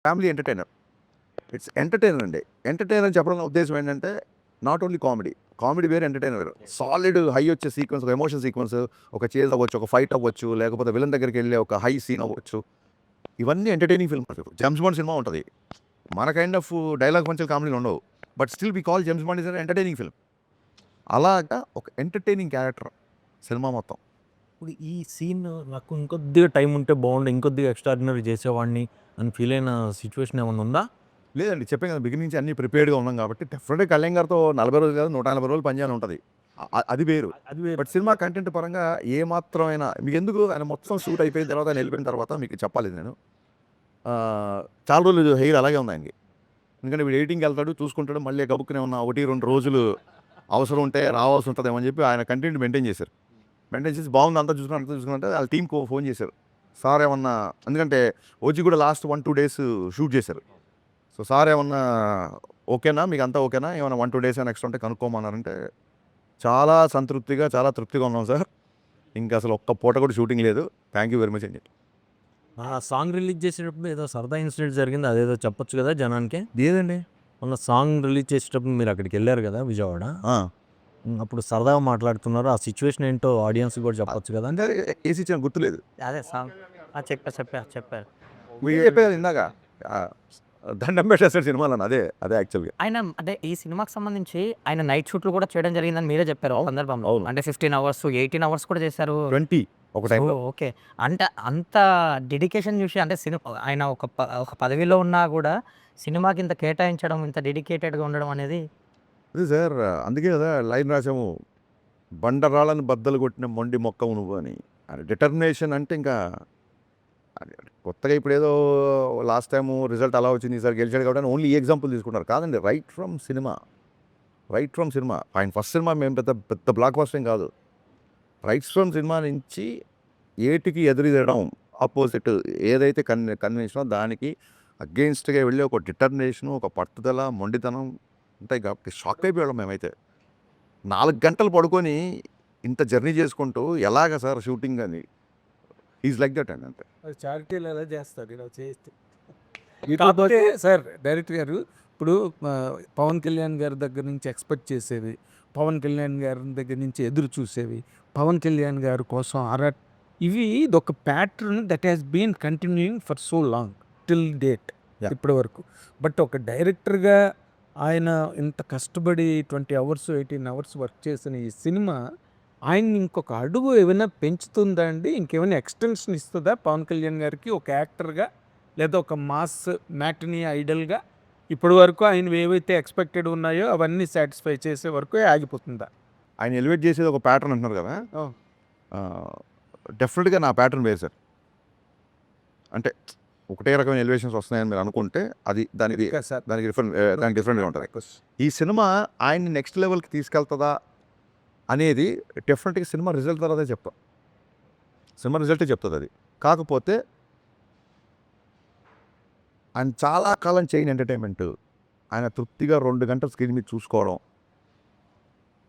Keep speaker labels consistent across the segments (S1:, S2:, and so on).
S1: Family entertainer. It's entertainer అండి. Entertainer అని చెప్పడంలో ఉద్దేశ్యం ఏంటంటే, నాట్ ఓన్లీ కామెడీ. కామెడీ వేరు, ఎంటర్టైనర్ వేరు. సాలిడ్ హై వచ్చే సీక్వెన్స్, ఒక ఎమోషన్ సీక్వెన్స్, ఒక చేజ్ అవ్వచ్చు, ఒక ఫైట్ అవ్వచ్చు, లేకపోతే విలన్ దగ్గరికెళ్ళే ఒక హై సీన్ అవ్వచ్చు. ఇవన్నీ entertaining film. James Bond cinema ఉంటది. మన కైండ్ ఆఫ్ డైలాగ్ పంచులు, కామెడీలు ఉండవు. But still we call James Bond is an entertaining film. అలాగా ఒక ఎంటర్టైనింగ్ క్యారెక్టర్ సినిమా మొత్తం.
S2: ఇప్పుడు ఈ సీన్ నాకు ఇంకొద్దిగా టైం ఉంటే బాగుండు, ఇంకొద్దిగా ఎక్స్ట్రాడినరీ చేసేవాడిని అని ఫీల్ అయిన సిచ్యువేషన్ ఏమైనా ఉందా?
S1: లేదండి, చెప్పాను కదా, బిగినింగ్ నుంచి అన్నీ ప్రిపేర్డ్‌గా ఉన్నాం కాబట్టి డెఫినెట్‌గా కళ్యాణ్ గారితో 40 రోజులు కాదు, 180 రోజులు పనిచేయాలని ఉంటది. అది వేరు.
S2: అది వేరు.
S1: బట్ సినిమా కంటెంట్ పరంగా ఏ మాత్రమైనా మీకెందుకు, ఆయన మొత్తం షూట్ అయిపోయిన తర్వాత, ఆయన వెళ్ళిపోయిన తర్వాత మీకు చెప్పాలి నేను. చాలా రోజులు హెయిర్ అలాగే ఉంది ఆయనకి. ఎందుకంటే వీడు ఎడిటింగ్‌కి వెళ్తాడు, చూసుకుంటాడు, మళ్ళీ గబుక్కున ఏమన్నా 1, 2 రోజులు అవసరం ఉంటే రావాల్సి ఉంటదేమో అని చెప్పి ఆయన కంటెంట్ మెయింటైన్ చేశారు. మెయింటైన్ చేసి బాగుంది, అంతా చూసుకున్నారంటే వాళ్ళ టీమ్‌కి ఫోన్ చేశారు. సార్ ఏమన్నా, ఎందుకంటే ఓజీ కూడా లాస్ట్ 1, 2 డేస్ షూట్ చేశారు. సో సార్ ఏమన్నా ఓకేనా, మీకు అంతా ఓకేనా, ఏమైనా 1, 2 డేస్ ఏమైనా ఎక్స్ట్రా ఉంటే కనుక్కోమన్నారంటే చాలా సంతృప్తిగా, చాలా తృప్తిగా ఉన్నాం సార్. ఇంకా అసలు ఒక్క పూట కూడా షూటింగ్ లేదు. థ్యాంక్ యూ వెరీ మచ్ అని చెప్పి.
S2: ఆ సాంగ్ రిలీజ్ చేసేటప్పుడు ఏదో సరదా ఇన్సిడెంట్ జరిగింది, అదేదో చెప్పొచ్చు కదా జనానికి.
S1: ఏదండి?
S2: మొన్న సాంగ్ రిలీజ్ చేసేటప్పుడు మీరు అక్కడికి వెళ్ళారు కదా విజయవాడ. అప్పుడు సరదాగా మాట్లాడుతున్నారు, ఆ సిచ్యువేషన్ ఏంటో ఆడియన్స్ కూడా చెప్పొచ్చు కదా.
S1: అంటే ఏసీ ఇచ్చిన గుర్తులేదు.
S3: అదే సాంగ్ చెప్పారు.
S1: మీరు చెప్పేది ఇందాక దండం పెట్టేస్తాడు సినిమాలో, అదే అదే యాక్చువల్గా.
S3: ఆయన అంటే ఈ సినిమాకి సంబంధించి ఆయన నైట్ షూట్లు కూడా చేయడం జరిగిందని మీరే చెప్పారు ఆ సందర్భంలో.
S1: అవును.
S3: అంటే 15 అవర్స్ 18 అవర్స్ కూడా చేశారు.
S1: 20 ఒక టైంలో.
S3: ఓకే. అంటే అంత డెడికేషన్ చూసి, అంటే ఆయన ఒక పదవిలో ఉన్నా కూడా సినిమాకి ఇంత కేటాయించడం, ఇంత డెడికేటెడ్గా ఉండడం అనేది
S1: అదే సార్, అందుకే కదా లైన్ రాసాము, బండరాళ్ళని బద్దలు కొట్టిన మొండి మొక్కవు నువ్వు అని. డిటర్మినేషన్ అంటే ఇంకా అది కొత్తగా ఇప్పుడు ఏదో లాస్ట్ టైము రిజల్ట్ అలా వచ్చింది, ఈసారి గెలిచాడు కాబట్టి అని ఓన్లీ ఈ ఎగ్జాంపుల్ తీసుకుంటారు. కాదండి, రైట్ ఫ్రమ్ సినిమా. ఆయన ఫస్ట్ సినిమా మేము పెద్ద పెద్ద బ్లాక్ బస్టర్ కాదు. రైట్ ఫ్రమ్ సినిమా నుంచి ఏటికి ఎదురుదడం, ఆపోజిట్ ఏదైతే కన్వెన్షనో దానికి అగెయిన్స్ట్గా వెళ్ళి ఒక డిటర్మినేషను, ఒక పట్టుదల, మొండితనం ఉంటాయి కాబట్టి షాక్ అయిపోయాం మేమైతే. 4 గంటలు పడుకొని ఇంత జర్నీ చేసుకుంటూ ఎలాగ సార్ షూటింగ్ అని, ఈజ్ లైక్ దట్ అండి, అంతే.
S4: చారిటీలు ఎలా చేస్తారు ఇలా చేస్తే? కాకపోతే సార్ డైరెక్టర్ గారు ఇప్పుడు పవన్ కళ్యాణ్ గారి దగ్గర నుంచి ఎక్స్పెక్ట్ చేసేవి, పవన్ కళ్యాణ్ గారి దగ్గర నుంచి ఎదురు చూసేవి, పవన్ కళ్యాణ్ గారి కోసం ఇవి ఇదొక pattern that has been continuing for so long till date
S1: Yeah.
S4: ఇప్పటి వరకు. బట్ ఒక డైరెక్టర్గా ఆయన ఇంత కష్టపడి 20 అవర్స్ 18 అవర్స్ వర్క్ చేసిన ఈ సినిమా ఆయన్ని ఇంకొక అడుగు ఏమైనా పెంచుతుందా అండి? ఇంకేమైనా ఎక్స్టెన్షన్ ఇస్తుందా పవన్ కళ్యాణ్ గారికి ఒక యాక్టర్గా, లేదా ఒక మాస్ మ్యాటినీ ఐడల్గా? ఇప్పటి వరకు ఆయన ఏవైతే ఎక్స్పెక్టెడ్ ఉన్నాయో అవన్నీ సాటిస్ఫై చేసే వరకు ఆగిపోతుందా?
S1: ఆయన ఎలివేట్ చేసేది ఒక ప్యాటర్న్ అంటున్నారు కదా, డెఫినెట్గా నా ప్యాటర్న్ వేరు సార్. అంటే ఒకటే రకమైన ఎలివేషన్స్ వస్తున్నాయని మీరు అనుకుంటే అది దానికి
S4: సార్
S1: డిఫరెంట్గా ఉంటుంది. ఈ సినిమా ఆయన్ని నెక్స్ట్ లెవెల్కి తీసుకెళ్తుందా అనేది డెఫినెట్గా సినిమా రిజల్ట్ తర్వాతే చెప్తాం. సినిమా రిజల్టే చెప్తుంది అది. కాకపోతే ఆయన చాలా కాలం చేయని ఎంటర్టైన్మెంట్, ఆయన తృప్తిగా 2 గంటల స్క్రీన్ మీద చూసుకోవడం,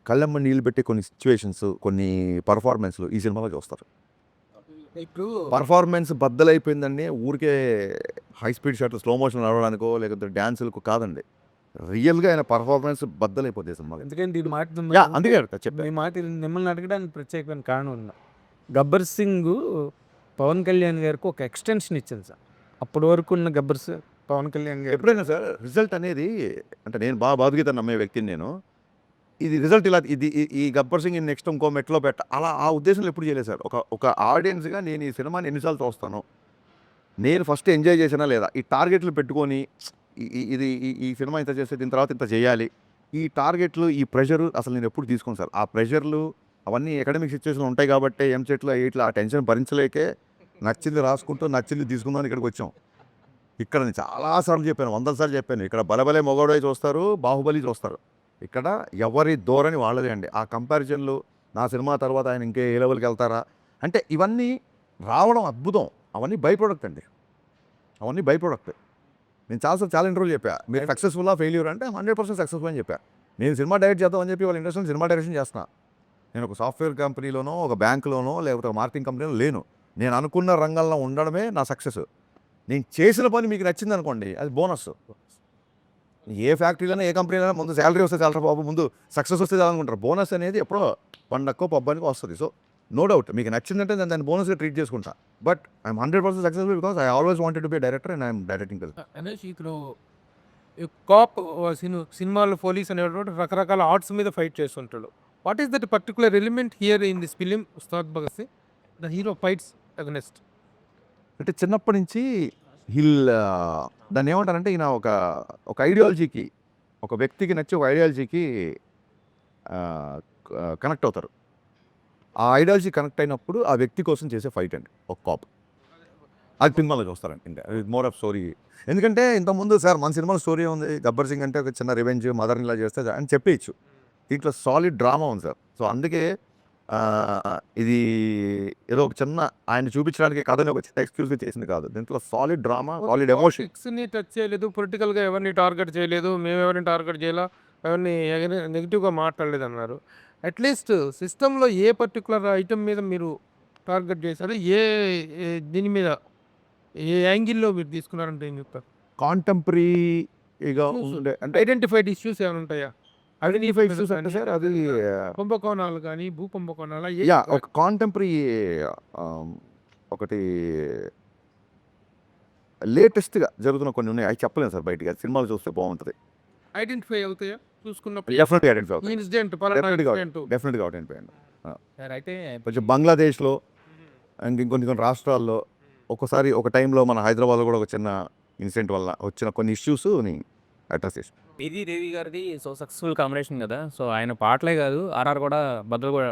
S1: కళ్ళమ్మ నీళ్ళు పెట్టి కొన్ని సిచ్యువేషన్స్, కొన్ని పర్ఫార్మెన్స్లు ఈ సినిమాలో చూస్తారు.
S4: ఇప్పుడు
S1: పర్ఫార్మెన్స్ బద్దలైపోయిందండి, ఊరికే హై స్పీడ్ షాట్లు స్లో మోషన్ నడవడానికో లేకపోతే డ్యాన్సులకు కాదండి, రియల్గా ఆయన పర్ఫార్మెన్స్ బద్దలైపోతుంది సినిమాలో.
S4: ఎందుకంటే దీని మాట
S1: అందుకే చెప్పాను.
S4: మీ మాట మిమ్మల్ని అడగడానికి ప్రత్యేకమైన కారణం ఉందా? గబ్బర్ సింగ్ పవన్ కళ్యాణ్ గారికి ఒక ఎక్స్టెన్షన్ ఇచ్చింది సార్. అప్పటి వరకు ఉన్న పవన్ కళ్యాణ్ గారు
S1: ఎప్పుడైనా సార్ రిజల్ట్ అనేది, అంటే నేను బాధగీత నమ్మే వ్యక్తిని నేను, ఇది రిజల్ట్ ఇలా ఈ గబ్బర్ సింగ్ నెక్స్ట్ ఇంకో మెట్లో అలా ఆ ఉద్దేశంలో ఎప్పుడు చేయలేదు సార్. ఒక ఆడియన్స్గా నేను ఈ సినిమాని ఎన్నిసార్లు చూస్తాను, నేను ఫస్ట్ ఎంజాయ్ చేసినా లేదా, ఈ టార్గెట్లు పెట్టుకొని ఇది ఈ సినిమా ఇంత చేస్తే దీని తర్వాత ఇంత చేయాలి, ఈ టార్గెట్లు, ఈ ప్రెషర్ అసలు నేను ఎప్పుడు తీసుకోను సార్. ఆ ప్రెషర్లు అవన్నీ ఎకడమిక్ సిచ్యువేషన్లు ఉంటాయి కాబట్టి ఎంసెట్లో ఎయిట్లో ఆ టెన్షన్ భరించలేకే నచ్చింది రాసుకుంటూ నచ్చింది తీసుకుందాం ఇక్కడికి వచ్చాం. ఇక్కడ నేను చాలాసార్లు చెప్పాను, 100 సార్లు చెప్పాను, ఇక్కడ బలబలే మొగోడే చూస్తారు, బాహుబలి చూస్తారు. ఇక్కడ ఎవరి ధోరణి వాళ్ళదే అండి. ఆ కంపారిజన్లు, నా సినిమా తర్వాత ఆయన ఇంకే ఏ లెవెల్కి వెళ్తారా అంటే ఇవన్నీ రావడం అద్భుతం. అవన్నీ బై ప్రోడక్ట్ అండి, అవన్నీ బై ప్రోడక్ట్. నేను చాలా ఇంటర్వ్యూలు చెప్పా, మీరు సక్సెస్ఫుల్లా ఫెయిల్యూర్ అంటే 100% సక్సెస్ఫుల్ అని చెప్పా. నేను సినిమా డైరెక్ట్ చేద్దామని చెప్పి వాళ్ళ ఇండస్ట్రీలో సినిమా డైరెక్షన్ చేస్తున్నా. నేను ఒక సాఫ్ట్వేర్ కంపెనీలోనో, ఒక బ్యాంకులోనో, లేకపోతే ఒక మార్కెటింగ్ కంపెనీలో లేను. నేను అనుకున్న రంగంలో ఉండడమే నా సక్సెస్. నేను చేసిన పని మీకు నచ్చింది అనుకోండి, అది బోనస్. ఏ ఫ్యాక్టరీలోనే ఏ కంపెనీలో ముందు శాలరీ వస్తే చాలరా బాబు, ముందు సక్సెస్ వస్తే చాలనుకుంటారు. బోనస్ అనేది ఎప్పుడో పండక్కో పబ్బానికో వస్తుంది. సో నో డౌట్ మీకు నచ్చిందంటే నేను దాన్ని బోనస్గా ట్రీట్ చేసుకుంటా. But I'm 100% successful because I always wanted to be director and I'm directing.
S4: అనేసి ఇప్పుడు కాప్ సినిమాలో పోలీస్ అనేటువంటి రకరకాల ఆర్ట్స్ మీద ఫైట్ చేస్తుంటాడు. What is that particular element here in this film Ustad Bhagat Singh the hero fights against?
S1: అంటే చిన్నప్పటి నుంచి దాన్ని ఏమంటారంటే ఈయన ఒక ఐడియాలజీకి, ఒక వ్యక్తికి నచ్చి ఒక ఐడియాలజీకి కనెక్ట్ అవుతారు. ఆ ఐడియాలజీ కనెక్ట్ అయినప్పుడు ఆ వ్యక్తి కోసం చేసే ఫైట్ అండి ఒక కాప్. అది సినిమాలో చూస్తారండి. ఇంకా మోర్ ఆఫ్ స్టోరీ. ఎందుకంటే ఇంతకుముందు సార్ మన సినిమాలో స్టోరీ ఉంది, గబ్బర్ సింగ్ అంటే ఒక చిన్న రివెంజ్, మదర్ని ఇలా చేస్తే అని చెప్పేయచ్చు. దీంట్లో సాలిడ్ డ్రామా ఉంది సార్. సో అందుకే ఇది ఏదో ఒక చిన్న ఆయన చూపించడానికి కథని ఒక చిన్న ఎక్స్క్యూజ్గా చేసింది కాదు. దీంట్లో సాలిడ్ డ్రామా, సాలిడ్ ఎమోషన్.
S4: ని టచ్ చేయలేదు, పొలిటికల్గా ఎవరిని టార్గెట్ చేయలేదు, మేము ఎవరిని టార్గెట్ చేయాలా, ఎవరిని నెగిటివ్గా మాట్లాడలేదు అన్నారు. అట్లీస్ట్ సిస్టంలో ఏ పర్టికులర్ ఐటమ్ మీద మీరు టార్గెట్ చేశారు, దీని మీద ఏ యాంగిల్లో మీరు తీసుకున్నారంటే ఏం చెప్తారు?
S1: కాంటెంపరీగా ఉండే అంటే
S4: ఐడెంటిఫైడ్ ఇష్యూస్ ఏమైనా ఉంటాయా?
S1: ఐడెంటిఫై ఇష్యూస్ అంటే సార్ అది
S4: కుంభకోణాలు కానీ, భూ కుంభకోణాల
S1: ఒక కాంటెంపరీ ఒకటి లేటెస్ట్గా జరుగుతున్న కొన్ని ఉన్నాయి. అవి చెప్పలేను సార్ బయటికి, అది సినిమాలు చూస్తే బాగుంటుంది.
S4: ఐడెంటిఫై అవుతాయా చూసుకున్నప్పుడు?
S1: డెఫినెట్గా ఐడెంటిఫై అవుతుంది.
S4: ఇన్సిడెంట్
S1: డెఫినెట్గా ఐడెంటిఫై అండి.
S2: సార్ అయితే
S1: కొంచెం బంగ్లాదేశ్లో అండ్ ఇంకొన్ని రాష్ట్రాల్లో ఒక్కోసారి ఒక టైంలో మన హైదరాబాద్లో కూడా ఒక చిన్న ఇన్సిడెంట్ వల్ల వచ్చిన కొన్ని ఇష్యూస్ని అడ్రస్ చేసి.
S5: ఇది దేవి గారిది సో సక్సెస్ఫుల్ కాంబినేషన్ కదా. సో ఆయన పాటలే కాదు, ఆర్ఆర్ కూడా బద్దలు కూడా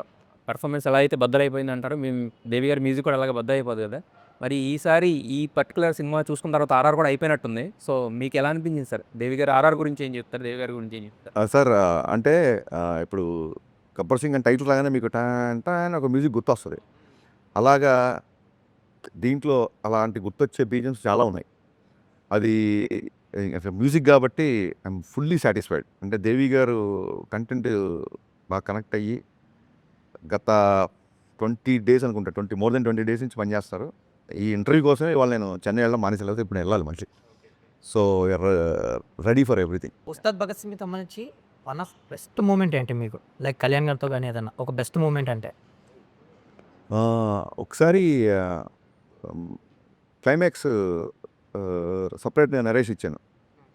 S5: పర్ఫార్మెన్స్ ఎలా అయితే బద్దలైపోయింది అంటారో, మేము దేవి గారి మ్యూజిక్ కూడా అలాగే బద్దలైపోదు కదా. మరి ఈసారి ఈ పర్టికులర్ సినిమా చూసుకున్న తర్వాత ఆర్ఆర్ కూడా అయిపోయినట్టుంది. సో మీకు ఎలా అనిపించింది సార్? దేవి గారు ఆర్ఆర్ గురించి ఏం చెప్తారు, దేవి గారి గురించి ఏం చెప్తారు?
S1: సార్ అంటే ఇప్పుడు గబ్బర్ సింగ్ అని టైటిల్ లాగానే మీకు టాన్ టాన్ ఒక మ్యూజిక్ గుర్తొస్తుంది. అలాగా దీంట్లో అలాంటి గుర్తొచ్చే బీజిఎమ్స్ చాలా ఉన్నాయి. అది మ్యూజిక్ కాబట్టి ఐఎమ్ ఫుల్లీ సాటిస్ఫైడ్. అంటే దేవి గారు కంటెంట్ బాగా కనెక్ట్ అయ్యి గత 20 days అనుకుంటా, మోర్ దెన్ 20 days నుంచి పనిచేస్తారు. ఈ ఇంటర్వ్యూ కోసమే ఇవాళ నేను చెన్నై వెళ్ళడం మానేసలేదు, ఇప్పుడు వెళ్ళాలి మళ్ళీ. So ready for everything.
S3: Ustaad Bhagat సింగ్కి సంబంధించి వన్ ఆఫ్ బెస్ట్ మూమెంట్ ఏంటి మీకు? లైక్ కళ్యాణ్ గారితో కానీ ఏదన్నా ఒక బెస్ట్ మూమెంట్ అంటే?
S1: ఒకసారి క్లైమాక్స్ సపరేట్ నేను నరేష్ ఇచ్చాను.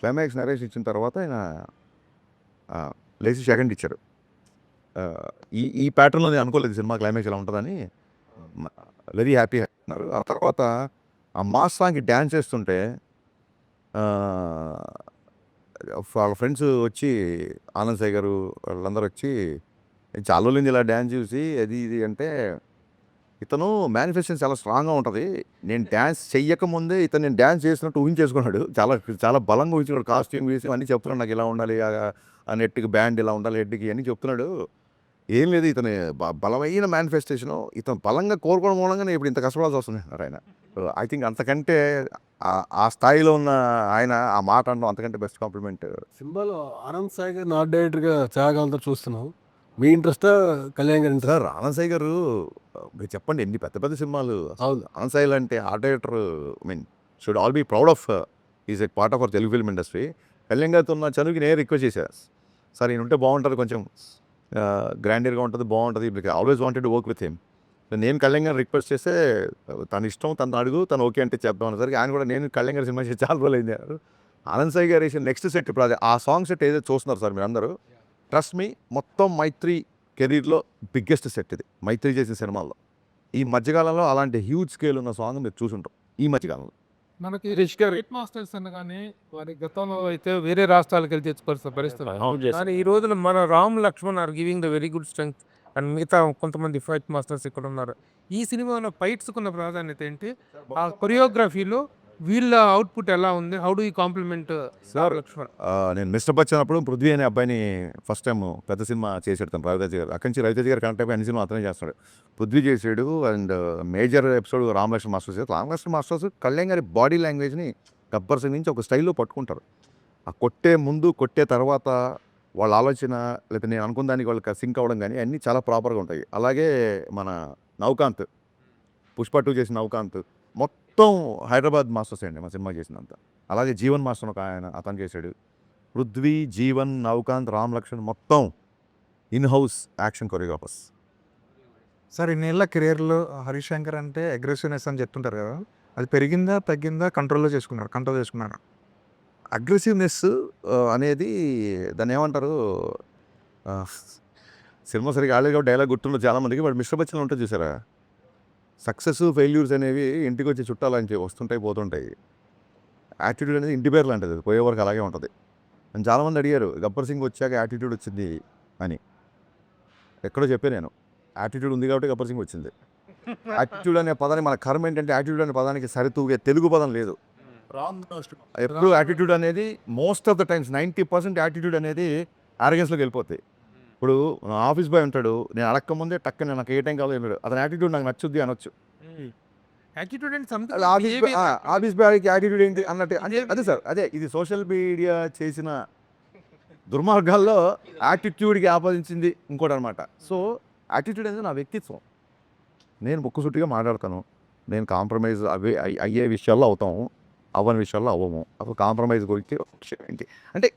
S1: క్లైమాక్స్ నరేష్ ఇచ్చిన తర్వాత ఆయన లేచి సెకండ్ ఇచ్చారు. ఈ ప్యాటర్న్లో నేను అనుకోలేదు సినిమా క్లైమాక్స్ ఎలా ఉంటుందని. వెరీ హ్యాపీ అన్నారు. ఆ తర్వాత ఆ మాస్ సాంగ్కి డ్యాన్స్ చేస్తుంటే వాళ్ళ ఫ్రెండ్స్ వచ్చి ఆనంద్ సాయి గారు వాళ్ళందరూ వచ్చి చాలా రోజులు ఇలా డ్యాన్స్ చూసి అది ఇది అంటే, ఇతను మేనిఫెస్టేషన్ చాలా స్ట్రాంగ్గా ఉంటుంది. నేను డ్యాన్స్ చెయ్యకముందే ఇతను నేను డ్యాన్స్ చేసినట్టు ఊహించేసుకున్నాడు. చాలా చాలా బలంగా ఊహించుకున్నాడు. కాస్ట్యూమ్ వేసి అన్నీ చెప్తున్నాడు, నాకు ఇలా ఉండాలి, ఆ నెట్కి బ్యాండ్ ఇలా ఉండాలి, హెడ్కి అన్నీ చెప్తున్నాడు. ఏం లేదు, ఇతను బలమైన మేనిఫెస్టేషను, ఇతను బలంగా కోరుకోవడం మూలంగా ఇప్పుడు ఇంత కష్టపడాల్సి వస్తుంది ఆయన. ఐ థింక్ అంతకంటే ఆ స్థాయిలో ఉన్న ఆయన ఆ మాట అనడం అంతకంటే బెస్ట్ కాంప్లిమెంట్.
S6: సినిమాలో ఆనంద్ సాయి గారు నాట్ డైరెక్టర్గా త్యాగాలతో చూస్తున్నాం. మీ ఇంట్రెస్టా కళ్యాణ్ గారి ఇంట్రెస్ట్?
S1: సార్ ఆనంద్ సాయి గారు మీరు చెప్పండి, ఎన్ని పెద్ద పెద్ద సినిమాలు.
S6: అవును.
S1: ఆనంద్ సాయి అంటే art director, I mean should all be proud of, is a part of our Telugu film industry. Kalyan గారితో ఉన్న చనువుకి నేను రిక్వెస్ట్ చేశాను, సార్ ఈయన ఉంటే బాగుంటుంది, కొంచెం గ్రాండీర్గా ఉంటుంది, బాగుంటుంది. Always wanted to work with him. నేను కళ్యాణ్ గారిని రిక్వెస్ట్ చేస్తే తన ఇష్టం, తను అడుగు, తను ఓకే అంటే చెప్దాం అనేసరికి ఆయన కూడా నేను కళ్యాణ్ గారి సినిమా చేసి చాలా రోజులు అయింది అన్నారు. ఆనంద్ సాయి గారు వేసిన నెక్స్ట్ సెట్ ఇప్పుడు ఆ సాంగ్ సెట్ ఏదైతే చూస్తున్నారు సార్ మీరు అందరూ, ట్రస్ట్ మీ, మొత్తం మైత్రి కెరీర్లో బిగ్గెస్ట్ సెట్ ఇది, మైత్రి చేసిన సినిమాల్లో. ఈ మధ్యకాలంలో అలాంటి హ్యూజ్ స్కేల్ ఉన్న సాంగ్ మీరు చూసుంటాం ఈ మధ్యకాలంలో.
S4: మనకి రిష్ గారు హిట్ మాస్టర్స్ అనగానే వారి గతంలో అయితే వేరే రాష్ట్రాలకు వెళ్ళి తెచ్చుకోవాల్సిన పరిస్థితి. కానీ ఈ రోజున మన Ram Lakshman are giving the very good strength and మిగతా కొంతమంది ఫైట్ మాస్టర్స్ ఇక్కడ ఉన్నారు. ఈ సినిమాలో ఫైట్స్కున్న ప్రాధాన్యత ఏంటి? ఆ కొరియోగ్రఫీలో వీళ్ళ అవుట్పుట్ ఎలా ఉంది? How do you compliment
S1: sir
S4: Lakshman?
S1: నేను మిస్టర్ బచ్చన్ అప్పుడు పృథ్వీ అనే అబ్బాయిని ఫస్ట్ టైం పెద్ద సినిమా చేసాడు తను, రవితేజ గారు. అక్కడి నుంచి రవితేజ గారు కనెక్ట్ అయిపోయి అన్ని సినిమా అతనే చేస్తాడు. పృథ్వీ చేసాడు and major episode Ramalakshman masters. Ramalakshman masters Kalyan గారి బాడీ లాంగ్వేజ్ని గబ్బర్ సింగ్ నుంచి ఒక స్టైల్లో పట్టుకుంటారు. ఆ కొట్టే ముందు కొట్టే తర్వాత వాళ్ళ ఆలోచన, లేకపోతే నేను అనుకున్న దానికి వాళ్ళకి సింక్ అవ్వడం కానీ అన్నీ చాలా ప్రాపర్గా ఉంటాయి. అలాగే మన నవకాంత్, పుష్ప 2 చేసిన నవకాంత్, మొత్తం మొత్తం హైదరాబాద్ మాస్టర్స్ అండి మా సినిమా చేసినంత. అలాగే జీవన్ మాస్టర్ ఒక ఆయన అతను చేశాడు. పృథ్వీ, జీవన్, నవకాంత్, రామ్ లక్ష్మణ్ మొత్తం in house action choreographers.
S7: Sir ఇన్నేళ్ళ కెరియర్లో హరీష్ శంకర్ అంటే అగ్రెసివ్నెస్ అని చెప్తుంటారు కదా, అది పెరిగిందా తగ్గిందా కంట్రోల్ చేసుకున్నారు?
S1: అగ్రెసివ్నెస్ అనేది దాన్ని ఏమంటారు, సినిమా సరిగ్గా ఆడలేదు కాబట్టి డైలాగ్ గుర్తుండదు చాలామందికి. బట్ మిస్టర్ బచ్చన్ ఉంటుంది చూసారా, సక్సెస్ ఫెయిల్యూర్స్ అనేవి ఇంటికి వచ్చి చుట్టాలని వస్తుంటాయి పోతుంటాయి. యాటిట్యూడ్ అనేది ఇంటి పేరు లాంటిది, అది పోయే వరకు అలాగే ఉంటుంది. అని చాలామంది అడిగారు గబ్బర్ సింగ్ వచ్చాక యాటిట్యూడ్ వచ్చింది అని. ఎక్కడో చెప్పాను నేను, యాటిట్యూడ్ ఉంది కాబట్టి గబ్బర్ సింగ్ వచ్చింది. యాటిట్యూడ్ అనే పదాన్ని మన కర్మ ఏంటంటే యాటిట్యూడ్ అనే పదానికి సరితూగే తెలుగు పదం లేదు. ఎప్పుడు యాటిట్యూడ్ అనేది most of the times 90% attitude అనేది ఆరోగెన్స్లోకి వెళ్ళిపోతాయి. ఇప్పుడు ఆఫీస్ బాయ్ ఉంటాడు, నేను అడక్క ముందే టక్కన నాకు ఏ టైం కావాలో వెళ్ళాడు, అతని యాటిట్యూడ్ నాకు నచ్చుద్ది అనొచ్చు. ఆఫీస్ బాయ్కి యాటిట్యూడ్ ఏంటి అన్నట్టు అదే సార్, అదే ఇది సోషల్ మీడియా చేసిన దుర్మార్గాల్లో యాటిట్యూడ్కి ఆపాదించింది ఇంకోటి అనమాట. సో యాటిట్యూడ్ అనేది నా వ్యక్తిత్వం. నేను ముక్కుసూటిగా మాట్లాడతాను, నేను కాంప్రమైజ్ అయ్యే విషయాల్లో అవుతాము, అవ్వని విషయాల్లో అవ్వము. అసలు కాంప్రమైజ్ గురించి ఒక విషయం ఏంటి అంటే,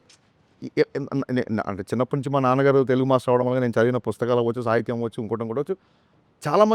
S1: అంటే చిన్నప్పటి నుంచి మా నాన్నగారు తెలుగు మాస్టర్ అవడం వల్ల నేను చదివిన పుస్తకాలు అవ్వచ్చు, సాహిత్యం అవ్వచ్చు, ఇంకోటి చాలా